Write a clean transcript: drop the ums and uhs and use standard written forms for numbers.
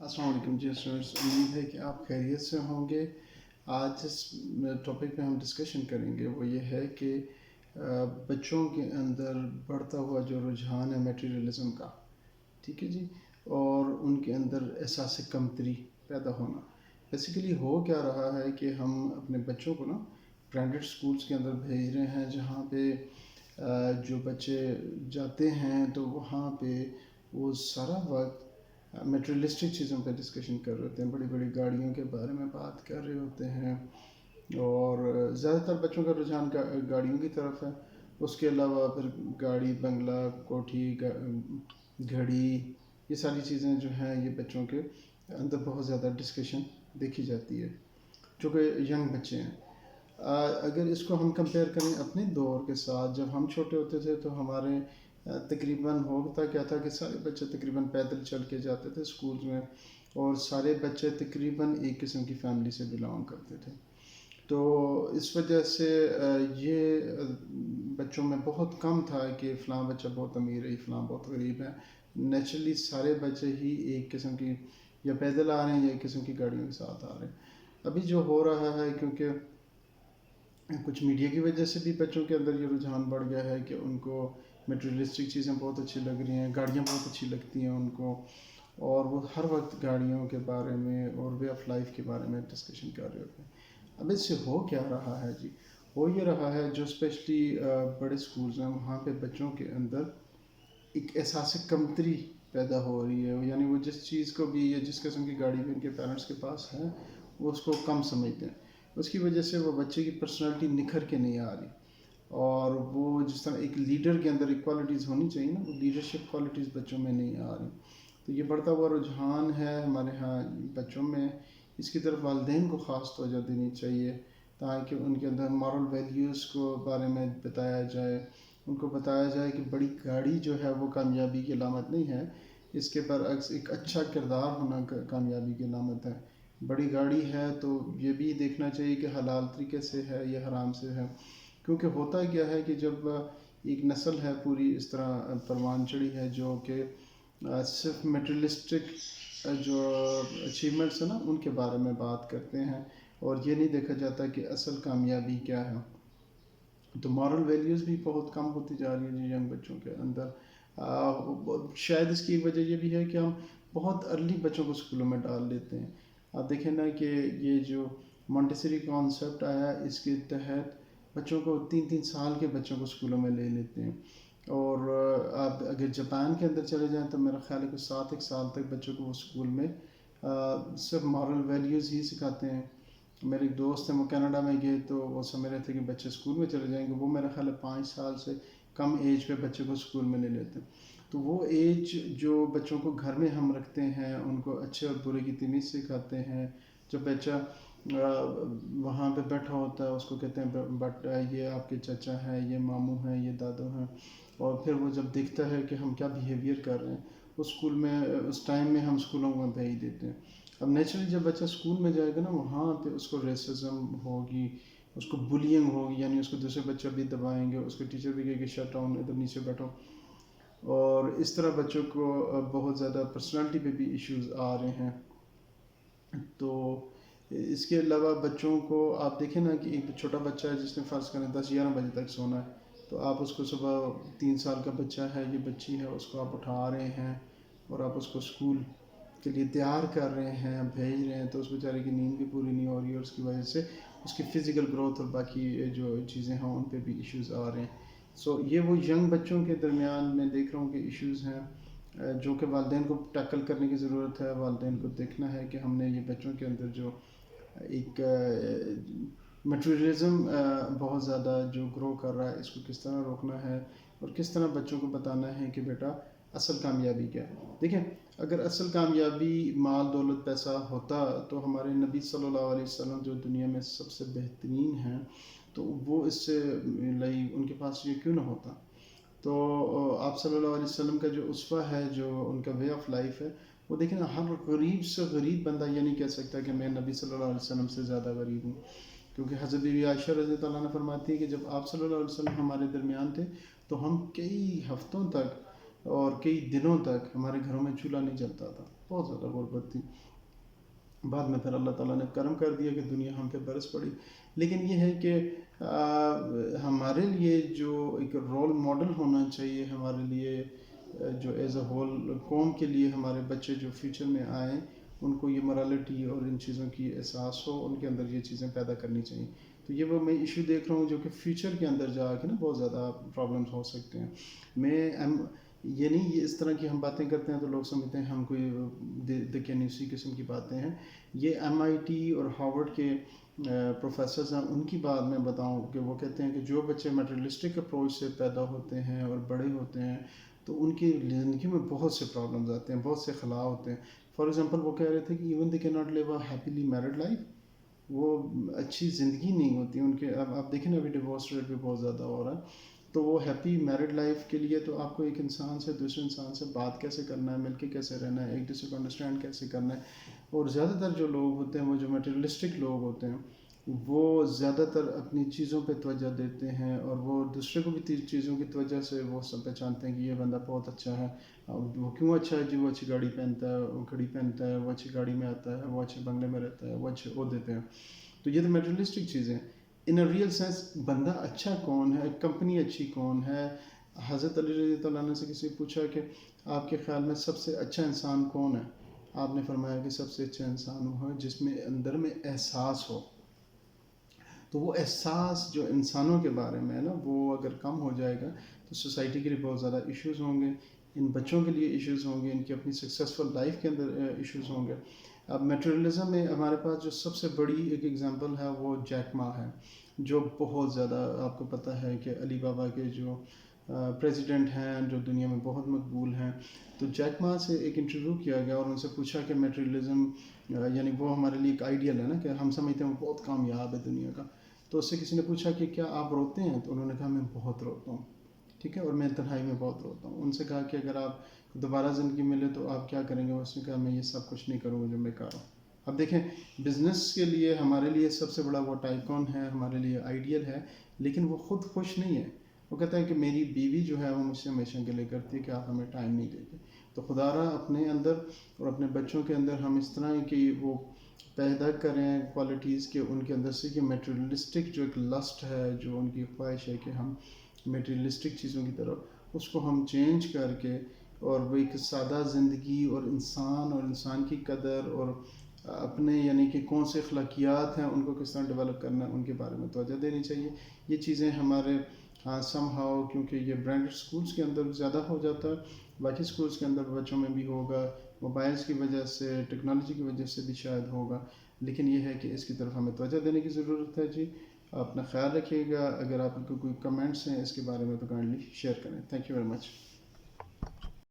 अस्सलाम वालेकुम जी स्टूडेंट्स, उम्मीद है कि आप खैरियत से होंगे। आज जिस टॉपिक पे हम डिस्कशन करेंगे वो ये है कि बच्चों के अंदर बढ़ता हुआ जो रुझान है मटेरियलिज्म का, ठीक है जी, और उनके अंदर एहसास कमतरी पैदा होना। बेसिकली हो क्या रहा है कि हम अपने बच्चों को ना ब्रांडेड स्कूल्स के अंदर भेज रहे हैं, जहाँ पे जो बच्चे जाते हैं तो वहाँ पे वो सारा वक्त मटेरियलिस्टिक चीज़ों पे डिस्कशन कर रहे होते हैं, बड़ी बड़ी गाड़ियों के बारे में बात कर रहे होते हैं, और ज़्यादातर बच्चों का रुझान गाड़ियों की तरफ है। उसके अलावा फिर गाड़ी, बंगला, कोठी, घड़ी, ये सारी चीज़ें जो हैं ये बच्चों के अंदर बहुत ज़्यादा डिस्कशन देखी जाती है, जो कि यंग बच्चे हैं। अगर इसको हम कंपेयर करें अपने दौर के साथ, जब हम छोटे होते थे तो हमारे तकरीबन होता क्या था कि सारे बच्चे तकरीबन पैदल चल के जाते थे स्कूल में, और सारे बच्चे तकरीबन एक किस्म की फैमिली से बिलोंग करते थे। तो इस वजह से ये बच्चों में बहुत कम था कि फ़लाँ बच्चा बहुत अमीर है, फ़लाँ बहुत गरीब है। नेचुरली सारे बच्चे ही एक किस्म की या पैदल आ रहे हैं या एक किस्म की गाड़ियों के साथ आ रहे हैं। अभी जो हो रहा है, क्योंकि कुछ मीडिया की वजह से भी बच्चों के अंदर ये रुझान बढ़ गया है कि उनको मटेरियलिस्टिक चीज़ें बहुत अच्छी लग रही हैं, गाड़ियाँ बहुत अच्छी लगती हैं उनको, और वो हर वक्त गाड़ियों के बारे में और वे ऑफ लाइफ के बारे में डिस्कशन कर रहे होते हैं। अब इससे हो क्या रहा है जी? हो ये रहा है, जो स्पेशली बड़े स्कूल्स हैं वहाँ पे बच्चों के अंदर एक एहसास कमतरी पैदा हो रही है, यानी वो जिस चीज़ को भी या जिस किस्म की गाड़ी भी उनके पेरेंट्स के पास है वो उसको कम समझते हैं। उसकी वजह से वो बच्चे की पर्सनालिटी निखर के नहीं आ रही, और वो जिस तरह एक लीडर के अंदर इक्वालिटीज़ होनी चाहिए ना, वो लीडरशिप क्वालिटीज़ बच्चों में नहीं आ रही। तो ये बढ़ता हुआ रुझान है हमारे यहाँ बच्चों में। इसकी तरफ वालिदैन को ख़ास तवज्जो देनी चाहिए, ताकि उनके अंदर मॉरल वैल्यूज़ को बारे में बताया जाए, उनको बताया जाए कि बड़ी गाड़ी जो है वो कामयाबी की अलामत नहीं है, इसके बरअक्स एक अच्छा किरदार होना कामयाबी की अलामत है। बड़ी गाड़ी है तो ये भी देखना चाहिए कि हलाल तरीके से है या हराम से है, क्योंकि होता क्या है कि जब एक नस्ल है पूरी इस तरह परवान चढ़ी है जो कि सिर्फ मटेरियलिस्टिक जो अचीवमेंट्स हैं ना उनके बारे में बात करते हैं, और ये नहीं देखा जाता कि असल कामयाबी क्या है। तो मॉरल वैल्यूज़ भी बहुत कम होती जा रही है जी यंग बच्चों के अंदर। शायद इसकी एक वजह ये भी है कि हम बहुत अर्ली बच्चों को स्कूलों में डाल देते हैं। आप देखें ना कि ये जो मॉन्टेसरी कॉन्सेप्ट आया, इसके तहत बच्चों को 3-3 साल के बच्चों को स्कूलों में ले लेते हैं, और आप अगर जापान के अंदर चले जाएं तो मेरा ख्याल है कि 7 एक साल तक बच्चों को वो स्कूल में सिर्फ मॉरल वैल्यूज़ ही सिखाते हैं। मेरे एक दोस्त हैं, वो कनाडा में गए तो वो समझ रहे थे कि बच्चे स्कूल में चले जाएंगे। वो मेरा ख्याल है 5 साल से कम एज पे बच्चे को स्कूल में ले लेते हैं। तो वो एज जो बच्चों को घर में हम रखते हैं, उनको अच्छे और बुरे की तमीज़ सिखाते हैं। जब बच्चा वहाँ पे बैठा होता है उसको कहते हैं बट ये आपके चाचा हैं, ये मामू हैं, ये दादू हैं, और फिर वो जब देखता है कि हम क्या बिहेवियर कर रहे हैं उस स्कूल में, उस टाइम में हम स्कूलों में भेज देते हैं। अब नेचुरली जब बच्चा स्कूल में जाएगा ना, वहाँ पे उसको रेसिज्म होगी, उसको बुलिंग होगी, यानी उसको दूसरे बच्चे भी दबाएंगे, उसको टीचर भी कहेगी शट डाउन, इधर नीचे बैठो, और इस तरह बच्चों को बहुत ज़्यादा पर्सनालिटी पे भी इश्यूज आ रहे हैं। तो इसके अलावा बच्चों को आप देखें ना कि एक छोटा बच्चा है जिसने फ़र्ज़ करें 10-11 बजे तक सोना है, तो आप उसको सुबह 3 साल का बच्चा है, ये बच्ची है, उसको आप उठा रहे हैं और आप उसको स्कूल के लिए तैयार कर रहे हैं, भेज रहे हैं, तो उस बेचारे की नींद भी पूरी नहीं हो रही है, और उसकी वजह से उसकी फ़िज़िकल ग्रोथ और बाकी जो चीज़ें हैं उन पे भी इश्यूज़ आ रहे हैं। सो ये वो यंग बच्चों के दरमियान मैं देख रहा हूँ कि इश्यूज़ हैं, जो कि वालिदैन को टैकल करने की ज़रूरत है। वालिदैन को देखना है कि हमने ये बच्चों के अंदर जो एक मटेरियलिज्म बहुत ज़्यादा जो ग्रो कर रहा है, इसको किस तरह रोकना है, और किस तरह बच्चों को बताना है कि बेटा असल कामयाबी क्या है। देखें, अगर असल कामयाबी माल दौलत पैसा होता तो हमारे नबी सल्लल्लाहु अलैहि वसल्लम जो दुनिया में सबसे बेहतरीन हैं, तो वो इससे उनके पास ये क्यों ना होता। तो आप सल्लल्लाहु अलैहि वसल्लम का जो उसवा है, जो उनका वे ऑफ लाइफ है, वो देखें ना, हर गरीब से गरीब बंदा ये नहीं कह सकता कि मैं नबी सल्लल्लाहु अलैहि वसल्लम से ज़्यादा गरीब हूँ, क्योंकि हज़रत बीबी आयशा रज़ी अल्लाह अन्हा फरमाती है कि जब आप सल्लल्लाहु अलैहि वसल्लम हमारे दरमियान थे तो हम कई हफ्तों तक और कई दिनों तक हमारे घरों में चूल्हा नहीं जलता था। بہت زیادہ غربت تھی. بعد میں پھر اللہ تعالیٰ نے کرم کر دیا کہ دنیا ہم پہ برس پڑی. لیکن یہ ہے کہ ہمارے لیے جو ایک رول ماڈل ہونا چاہیے ہمارے لیے، جو ایز اے ہول قوم کے لیے ہمارے بچے جو فیوچر میں آئیں ان کو یہ morality اور ان چیزوں کی احساس ہو، ان کے اندر یہ چیزیں پیدا کرنی چاہیے. تو یہ وہ میں ایشو دیکھ رہا ہوں جو کہ فیوچر کے اندر جا کے نا بہت زیادہ پرابلمس ہو سکتے ہیں. میں یہ نہیں، یہ اس طرح کی ہم باتیں کرتے ہیں تو لوگ سمجھتے ہیں ہم کوئی دقیانوسی قسم کی باتیں ہیں. یہ MIT اور ہارورڈ کے پروفیسرز ہیں، ان کی بات میں بتاؤں کہ وہ کہتے ہیں کہ جو بچے میٹرلسٹک اپروچ سے پیدا ہوتے ہیں اور بڑے ہوتے ہیں تو ان کی زندگی میں بہت سے پرابلمز آتے ہیں، بہت سے خلا ہوتے ہیں. فار ایگزامپل وہ کہہ رہے تھے کہ ایون دے کی not live a happily married life, وہ اچھی زندگی نہیں ہوتی ان کے. اب آپ دیکھیں نا ابھی ڈیورس ریٹ بھی بہت زیادہ ہو رہا ہے. تو وہ ہیپی میرڈ لائف کے لیے تو آپ کو ایک انسان سے دوسرے انسان سے بات کیسے کرنا ہے، مل کے کیسے رہنا ہے، ایک دوسرے کو انڈرسٹینڈ کیسے کرنا ہے. اور زیادہ تر جو لوگ ہوتے ہیں وہ جو میٹریلسٹک لوگ ہوتے ہیں وہ زیادہ تر اپنی چیزوں پہ توجہ دیتے ہیں، اور وہ دوسرے کو بھی چیزوں کی توجہ سے وہ سب پہچانتے ہیں کہ یہ بندہ بہت اچھا ہے. وہ کیوں اچھا ہے جی؟ وہ اچھی گاڑی پہنتا ہے، وہ گھڑی پہنتا ہے، وہ اچھی گاڑی میں آتا ہے، وہ اچھے بنگلے میں رہتا ہے، وہ اچھے عہدے پہ ہیں. تو یہ تو میٹریلسٹک چیزیں. ان اے ریئل سینس بندہ اچھا کون ہے، کمپنی اچھی کون ہے؟ حضرت علی رضی اللہ عنہ سے کسی نے پوچھا کہ آپ کے خیال میں سب سے اچھا انسان کون ہے؟ آپ نے فرمایا کہ سب سے اچھا انسان وہ ہے جس میں اندر میں احساس ہو. تو وہ احساس جو انسانوں کے بارے میں ہے نا، وہ اگر کم ہو جائے گا تو سوسائٹی کے لیے بہت زیادہ ایشوز ہوں گے، ان بچوں کے لیے ایشوز ہوں گے، ان کی اپنی سکسیزفل لائف کے اندر ایشوز ہوں گے. اب میٹریلزم میں ہمارے پاس جو سب سے بڑی ایک ایگزامپل ہے وہ جیک ما ہے، جو بہت زیادہ آپ کو پتہ ہے کہ علی بابا کے جو پریزیڈنٹ ہیں جو دنیا میں بہت مقبول ہیں. تو جیک ما سے ایک انٹرویو کیا گیا اور ان سے پوچھا کہ میٹریلزم یعنی وہ ہمارے لیے ایک آئیڈیل ہے نا، کہ ہم سمجھتے ہیں وہ بہت کامیاب ہے دنیا کا. تو اس سے کسی نے پوچھا کہ کیا آپ روتے ہیں؟ تو انہوں نے کہا میں بہت روتا ہوں، ٹھیک ہے، اور میں تنہائی میں بہت روتا ہوں. ان سے کہا کہ اگر آپ دوبارہ زندگی ملے تو آپ کیا کریں گے؟ اس نے کہا میں یہ سب کچھ نہیں کروں گا جو میں کر رہا ہوں. اب دیکھیں بزنس کے لیے ہمارے لیے سب سے بڑا وہ ٹائکون ہے، ہمارے لیے آئیڈیل ہے، لیکن وہ خود خوش نہیں ہے. وہ کہتا ہے کہ میری بیوی جو ہے وہ مجھ سے ہمیشہ کے لیے کرتی ہے کہ آپ ہمیں ٹائم نہیں دیتے. تو خدا را اپنے اندر اور اپنے بچوں کے اندر ہم اس طرح کی وہ پیدا کریں کوالٹیز کے ان کے اندر سے کہ میٹریلسٹک جو ایک لسٹ ہے، جو ان کی خواہش ہے کہ ہم میٹریلسٹک چیزوں کی طرف، اس کو ہم چینج کر کے اور وہ ایک سادہ زندگی اور انسان کی قدر اور اپنے یعنی کہ کون سے اخلاقیات ہیں ان کو کس طرح ڈیولپ کرنا ہے ان کے بارے میں توجہ دینی چاہیے. یہ چیزیں ہمارے سم ہاؤ کیونکہ یہ برانڈڈ اسکولس کے اندر زیادہ ہو جاتا ہے، باقی اسکولس کے اندر بچوں میں بھی ہوگا، موبائلس کی وجہ سے، ٹیکنالوجی کی وجہ سے بھی شاید ہوگا. لیکن یہ ہے کہ اس کی طرف ہمیں توجہ دینے کی ضرورت ہے. جی اپنا خیال رکھیے گا. اگر آپ کو کوئی کمنٹس ہیں اس کے بارے میں تو کائنڈلی شیئر کریں. Thank you very much.